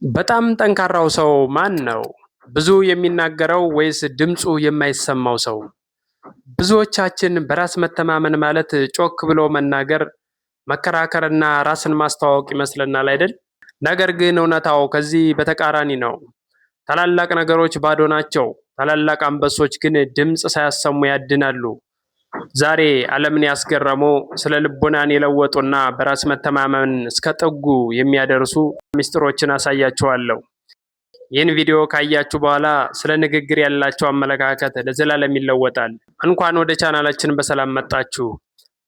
በጣም ጠንካራው ሰው ማን ነው? ብዙ የሚናገረው ወይስ ድምፁ የማይሰማው ሰው? ብዙዎቻችን በራስ መተማመን ማለት ጮክ ብሎ መናገር፣ መከራከርና ራስን ማስተዋወቅ ይመስለናል አይደል? ነገር ግን እውነታው ከዚህ በተቃራኒ ነው። ታላላቅ ነገሮች ባዶ ናቸው። ታላላቅ አንበሶች ግን ድምፅ ሳያሰሙ ያድናሉ። ዛሬ ዓለምን ያስገረሙ ስለ ልቦናን የለወጡና በራስ መተማመን እስከ ጥጉ የሚያደርሱ ምስጢሮችን አሳያችኋለሁ። ይህን ቪዲዮ ካያችሁ በኋላ ስለ ንግግር ያላቸው አመለካከት ለዘላለም ይለወጣል። እንኳን ወደ ቻናላችን በሰላም መጣችሁ።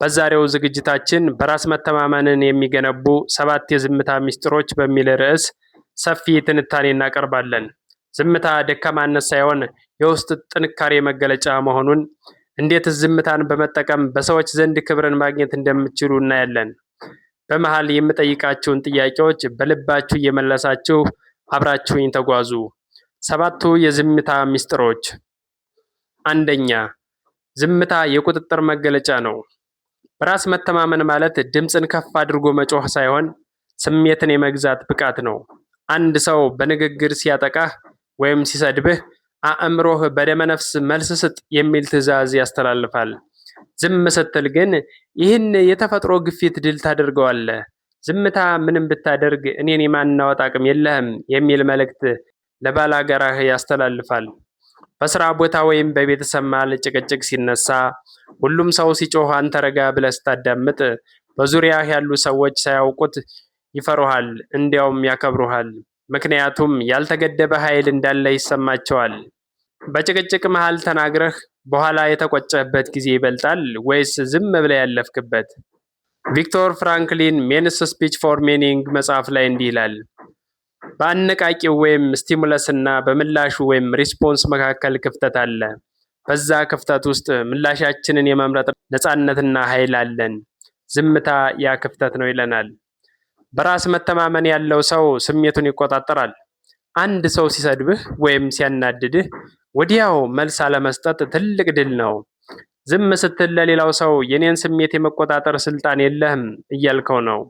በዛሬው ዝግጅታችን በራስ መተማመንን የሚገነቡ 7 የዝምታ ምስጢሮች በሚል ርዕስ ሰፊ ትንታኔ እናቀርባለን። ዝምታ ደካማነት ሳይሆን የውስጥ ጥንካሬ መገለጫ መሆኑን፣ እንዴት ዝምታን በመጠቀም በሰዎች ዘንድ ክብርን ማግኘት እንደምትችሉ እናያለን። በመሃል የምጠይቃችሁን ጥያቄዎች በልባችሁ እየመለሳችሁ አብራችሁኝ ተጓዙ። 7ቱ የዝምታ ምስጢሮች። አንደኛ፣ ዝምታ የቁጥጥር መገለጫ ነው። በራስ መተማመን ማለት ድምፅን ከፍ አድርጎ መጮህ ሳይሆን ስሜትን የመግዛት ብቃት ነው። አንድ ሰው በንግግር ሲያጠቃህ ወይም ሲሰድብህ አእምሮህ በደመነፍስ መልስ ስጥ የሚል ትዕዛዝ ያስተላልፋል። ዝም ስትል ግን ይህን የተፈጥሮ ግፊት ድል ታደርገዋለህ። ዝምታ ምንም ብታደርግ እኔን የማናወጥ አቅም የለህም የሚል መልእክት ለባላጋራህ ያስተላልፋል። በስራ ቦታ ወይም በቤተሰብ መሃል ጭቅጭቅ ሲነሳ፣ ሁሉም ሰው ሲጮህ አንተ ረጋ ብለህ ስታዳምጥ፣ በዙሪያህ ያሉ ሰዎች ሳያውቁት ይፈሩሃል፣ እንዲያውም ያከብሩሃል። ምክንያቱም ያልተገደበ ኃይል እንዳለ ይሰማቸዋል። በጭቅጭቅ መሃል ተናግረህ በኋላ የተቆጨህበት ጊዜ ይበልጣል ወይስ ዝም ብለህ ያለፍክበት? ቪክቶር ፍራንክሊን ሜንስ ስፒች ፎር ሚኒንግ መጽሐፍ ላይ እንዲህ ይላል፣ በአነቃቂው ወይም ስቲሙለስ እና በምላሹ ወይም ሪስፖንስ መካከል ክፍተት አለ። በዛ ክፍተት ውስጥ ምላሻችንን የመምረጥ ነፃነትና ኃይል አለን። ዝምታ ያ ክፍተት ነው ይለናል። በራስ መተማመን ያለው ሰው ስሜቱን ይቆጣጠራል። አንድ ሰው ሲሰድብህ ወይም ሲያናድድህ ወዲያው መልስ አለመስጠት ትልቅ ድል ነው። ዝም ስትል ለሌላው ሰው የኔን ስሜት የመቆጣጠር ስልጣን የለህም እያልከው ነው።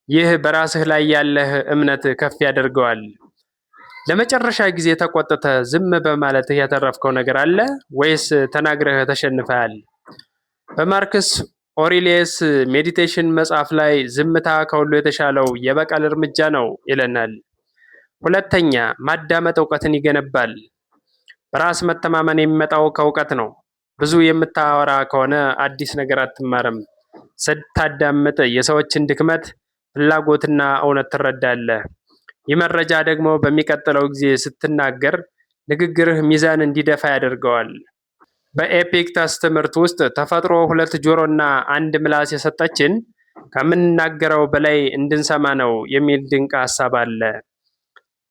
ይህ በራስህ ላይ ያለህ እምነት ከፍ ያደርገዋል። ለመጨረሻ ጊዜ ተቆጥተህ ዝም በማለትህ ያተረፍከው ነገር አለ ወይስ ተናግረህ ተሸንፈሃል? በማርክስ ኦሪሊየስ ሜዲቴሽን መጽሐፍ ላይ ዝምታ ከሁሉ የተሻለው የበቀል እርምጃ ነው ይለናል። ሁለተኛ፣ ማዳመጥ እውቀትን ይገነባል። በራስ መተማመን የሚመጣው ከእውቀት ነው። ብዙ የምታወራ ከሆነ አዲስ ነገር አትማርም። ስታዳምጥ የሰዎችን ድክመት፣ ፍላጎትና እውነት ትረዳለህ። ይህ መረጃ ደግሞ በሚቀጥለው ጊዜ ስትናገር ንግግርህ ሚዛን እንዲደፋ ያደርገዋል። በኤፒክተስ ትምህርት ውስጥ ተፈጥሮ 2 ጆሮና 1 ምላስ የሰጠችን ከምንናገረው በላይ እንድንሰማ ነው የሚል ድንቅ ሀሳብ አለ።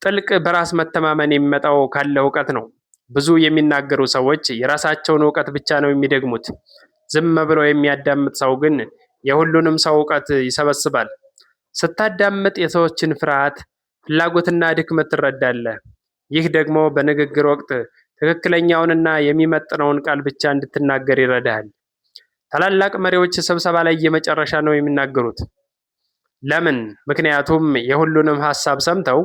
ጥልቅ በራስ መተማመን የሚመጣው ካለ እውቀት ነው። ብዙ የሚናገሩ ሰዎች የራሳቸውን እውቀት ብቻ ነው የሚደግሙት። ዝም ብሎ የሚያዳምጥ ሰው ግን የሁሉንም ሰው እውቀት ይሰበስባል። ስታዳምጥ የሰዎችን ፍርሃት፣ ፍላጎትና ድክመት ትረዳለህ። ይህ ደግሞ በንግግር ወቅት ትክክለኛውንና የሚመጥነውን ቃል ብቻ እንድትናገር ይረዳሃል። ታላላቅ መሪዎች ስብሰባ ላይ የመጨረሻ ነው የሚናገሩት። ለምን? ምክንያቱም የሁሉንም ሀሳብ ሰምተው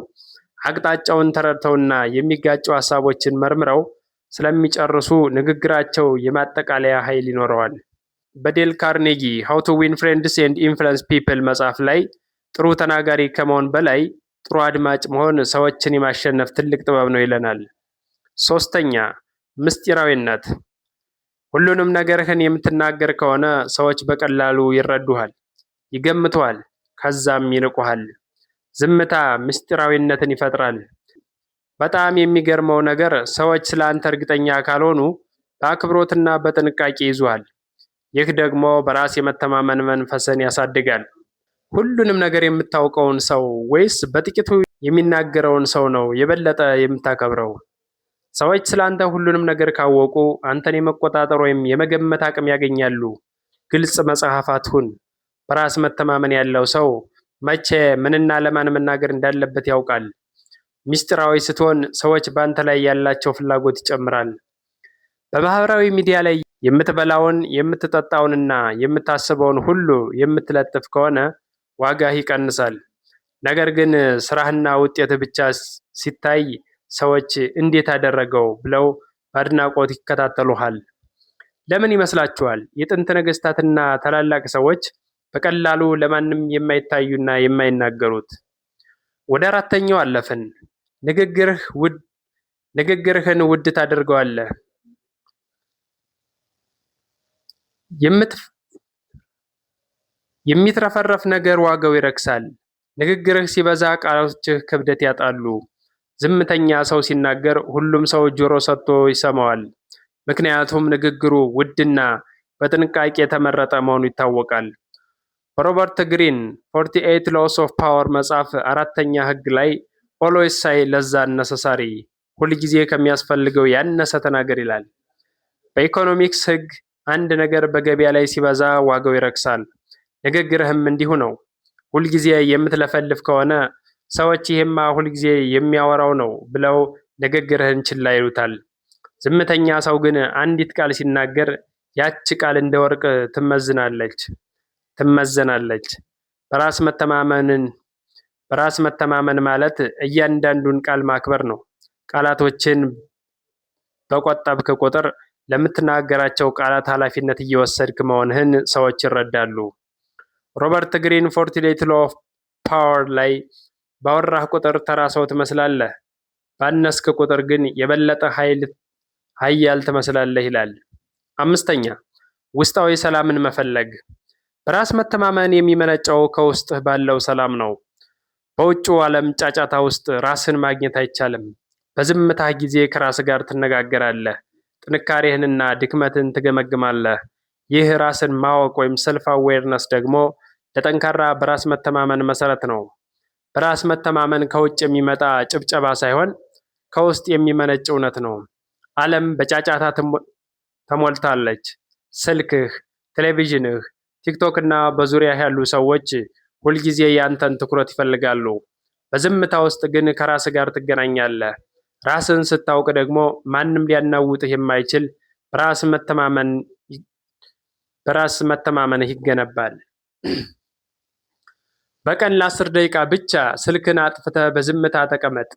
አቅጣጫውን ተረድተውና የሚጋጩ ሀሳቦችን መርምረው ስለሚጨርሱ ንግግራቸው የማጠቃለያ ኃይል ይኖረዋል። በዴል ካርኔጊ ሃው ቱ ዊን ፍሬንድስ ኤንድ ኢንፍሉዌንስ ፒፕል መጽሐፍ ላይ ጥሩ ተናጋሪ ከመሆን በላይ ጥሩ አድማጭ መሆን ሰዎችን የማሸነፍ ትልቅ ጥበብ ነው ይለናል። ሶስተኛ፣ ምስጢራዊነት። ሁሉንም ነገርህን የምትናገር ከሆነ ሰዎች በቀላሉ ይረዱሃል፣ ይገምቱሃል፣ ከዛም ይንቁሃል። ዝምታ ምስጢራዊነትን ይፈጥራል። በጣም የሚገርመው ነገር ሰዎች ስለ አንተ እርግጠኛ ካልሆኑ በአክብሮትና በጥንቃቄ ይዙሃል። ይህ ደግሞ በራስ የመተማመን መንፈስን ያሳድጋል። ሁሉንም ነገር የምታውቀውን ሰው ወይስ በጥቂቱ የሚናገረውን ሰው ነው የበለጠ የምታከብረው? ሰዎች ስለ አንተ ሁሉንም ነገር ካወቁ አንተን የመቆጣጠር ወይም የመገመት አቅም ያገኛሉ። ግልጽ መጽሐፍ አትሁን። በራስ መተማመን ያለው ሰው መቼ ምንና ለማን መናገር እንዳለበት ያውቃል። ሚስጥራዊ ስትሆን ሰዎች በአንተ ላይ ያላቸው ፍላጎት ይጨምራል። በማህበራዊ ሚዲያ ላይ የምትበላውን የምትጠጣውንና የምታስበውን ሁሉ የምትለጥፍ ከሆነ ዋጋህ ይቀንሳል። ነገር ግን ስራህና ውጤት ብቻ ሲታይ ሰዎች እንዴት አደረገው ብለው በአድናቆት ይከታተሉሃል። ለምን ይመስላችኋል? የጥንት ነገስታትና ታላላቅ ሰዎች በቀላሉ ለማንም የማይታዩና የማይናገሩት። ወደ አራተኛው አለፍን። ንግግርህን ውድ ታደርገዋለህ። የሚትረፈረፍ ነገር ዋጋው ይረክሳል። ንግግርህ ሲበዛ ቃሎችህ ክብደት ያጣሉ። ዝምተኛ ሰው ሲናገር ሁሉም ሰው ጆሮ ሰጥቶ ይሰማዋል። ምክንያቱም ንግግሩ ውድና በጥንቃቄ የተመረጠ መሆኑ ይታወቃል። በሮበርት ግሪን 48 ሎስ ኦፍ ፓወር መጽሐፍ አራተኛ ህግ ላይ ኦልዌይስ ሳይ ለዛ ነሰሳሪ፣ ሁልጊዜ ከሚያስፈልገው ያነሰ ተናገር ይላል። በኢኮኖሚክስ ህግ አንድ ነገር በገበያ ላይ ሲበዛ ዋጋው ይረክሳል። ንግግርህም እንዲሁ ነው። ሁልጊዜ የምትለፈልፍ ከሆነ ሰዎች ይሄማ ሁልጊዜ የሚያወራው ነው ብለው ንግግርህን ችላ ይሉታል። ዝምተኛ ሰው ግን አንዲት ቃል ሲናገር ያች ቃል እንደ ወርቅ ትመዘናለች። በራስ መተማመን ማለት እያንዳንዱን ቃል ማክበር ነው። ቃላቶችን በቆጠብክ ቁጥር ለምትናገራቸው ቃላት ኃላፊነት እየወሰድክ መሆንህን ሰዎች ይረዳሉ። ሮበርት ግሪን 48 ሎ ኦፍ ፓወር ላይ ባወራህ ቁጥር ተራ ሰው ትመስላለህ፣ ባነስክ ቁጥር ግን የበለጠ ኃያል ትመስላለህ ይላል። አምስተኛ ውስጣዊ ሰላምን መፈለግ። በራስ መተማመን የሚመነጨው ከውስጥህ ባለው ሰላም ነው። በውጭው ዓለም ጫጫታ ውስጥ ራስን ማግኘት አይቻልም። በዝምታህ ጊዜ ከራስ ጋር ትነጋገራለህ። ጥንካሬህንና ድክመትን ትገመግማለህ። ይህ ራስን ማወቅ ወይም ሰልፍ አዌርነስ ደግሞ ለጠንካራ በራስ መተማመን መሰረት ነው። በራስ መተማመን ከውጭ የሚመጣ ጭብጨባ ሳይሆን ከውስጥ የሚመነጭ እውነት ነው። ዓለም በጫጫታ ተሞልታለች። ስልክህ፣ ቴሌቪዥንህ፣ ቲክቶክ እና በዙሪያህ ያሉ ሰዎች ሁልጊዜ ያንተን ትኩረት ይፈልጋሉ። በዝምታ ውስጥ ግን ከራስ ጋር ትገናኛለህ። ራስን ስታውቅ ደግሞ ማንም ሊያናውጥህ የማይችል በራስ መተማመንህ ይገነባል። በቀን ለ10 ደቂቃ ብቻ ስልክን አጥፍተህ በዝምታ ተቀመጥ።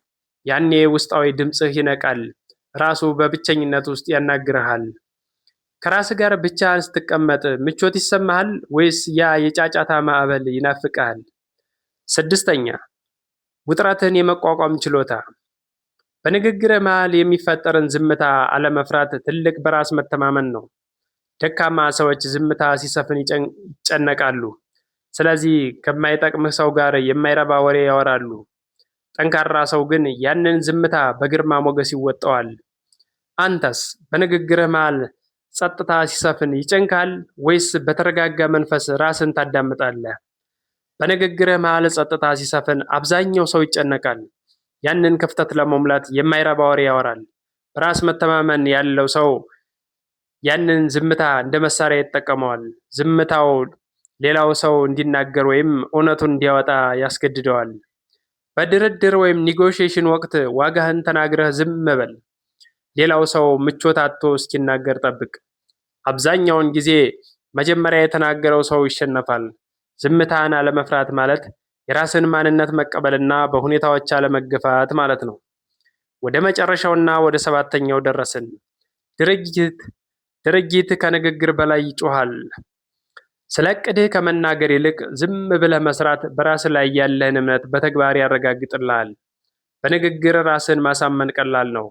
ያኔ ውስጣዊ ድምፅህ ይነቃል። ራሱ በብቸኝነት ውስጥ ያናግርሃል። ከራስ ጋር ብቻህን ስትቀመጥ ምቾት ይሰማሃል ወይስ ያ የጫጫታ ማዕበል ይናፍቅሃል? ስድስተኛ ውጥረትን የመቋቋም ችሎታ። በንግግርህ መሃል የሚፈጠርን ዝምታ አለመፍራት ትልቅ በራስ መተማመን ነው። ደካማ ሰዎች ዝምታ ሲሰፍን ይጨነቃሉ። ስለዚህ ከማይጠቅምህ ሰው ጋር የማይረባ ወሬ ያወራሉ። ጠንካራ ሰው ግን ያንን ዝምታ በግርማ ሞገስ ይወጣዋል። አንተስ በንግግርህ መሃል ጸጥታ ሲሰፍን ይጨንቃል ወይስ በተረጋጋ መንፈስ ራስን ታዳምጣለህ? በንግግርህ መሃል ጸጥታ ሲሰፍን አብዛኛው ሰው ይጨነቃል። ያንን ክፍተት ለመሙላት የማይረባ ወሬ ያወራል። በራስ መተማመን ያለው ሰው ያንን ዝምታ እንደ መሳሪያ ይጠቀመዋል። ዝምታው ሌላው ሰው እንዲናገር ወይም እውነቱን እንዲያወጣ ያስገድደዋል። በድርድር ወይም ኒጎሽዬሽን ወቅት ዋጋህን ተናግረህ ዝም በል። ሌላው ሰው ምቾት አጥቶ እስኪናገር ጠብቅ። አብዛኛውን ጊዜ መጀመሪያ የተናገረው ሰው ይሸነፋል። ዝምታን አለመፍራት ማለት የራስን ማንነት መቀበልና በሁኔታዎች አለመገፋት ማለት ነው። ወደ መጨረሻውና ወደ 7ኛው ደረስን። ድርጊት ከንግግር በላይ ይጮሃል። ስለ ዕቅድህ ከመናገር ይልቅ ዝም ብለህ መስራት በራስ ላይ ያለህን እምነት በተግባር ያረጋግጥልሃል። በንግግር ራስን ማሳመን ቀላል ነው።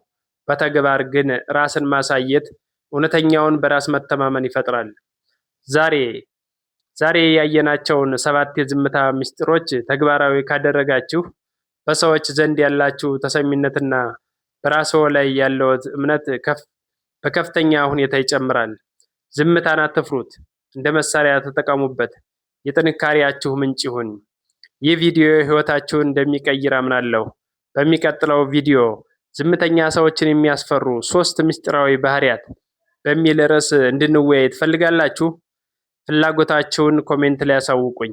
በተግባር ግን ራስን ማሳየት እውነተኛውን በራስ መተማመን ይፈጥራል። ዛሬ ያየናቸውን 7 የዝምታ ምስጢሮች ተግባራዊ ካደረጋችሁ በሰዎች ዘንድ ያላችሁ ተሰሚነትና በራስዎ ላይ ያለው እምነት በከፍተኛ ሁኔታ ይጨምራል። ዝምታን አትፍሩት፣ እንደ መሳሪያ ተጠቀሙበት። የጥንካሬያችሁ ምንጭ ይሁን። ይህ ቪዲዮ ህይወታችሁን እንደሚቀይር አምናለሁ። በሚቀጥለው ቪዲዮ ዝምተኛ ሰዎችን የሚያስፈሩ 3 ምስጢራዊ ባህሪያት በሚል ርዕስ እንድንወያይ ትፈልጋላችሁ? ፍላጎታችሁን ኮሜንት ላይ ያሳውቁኝ።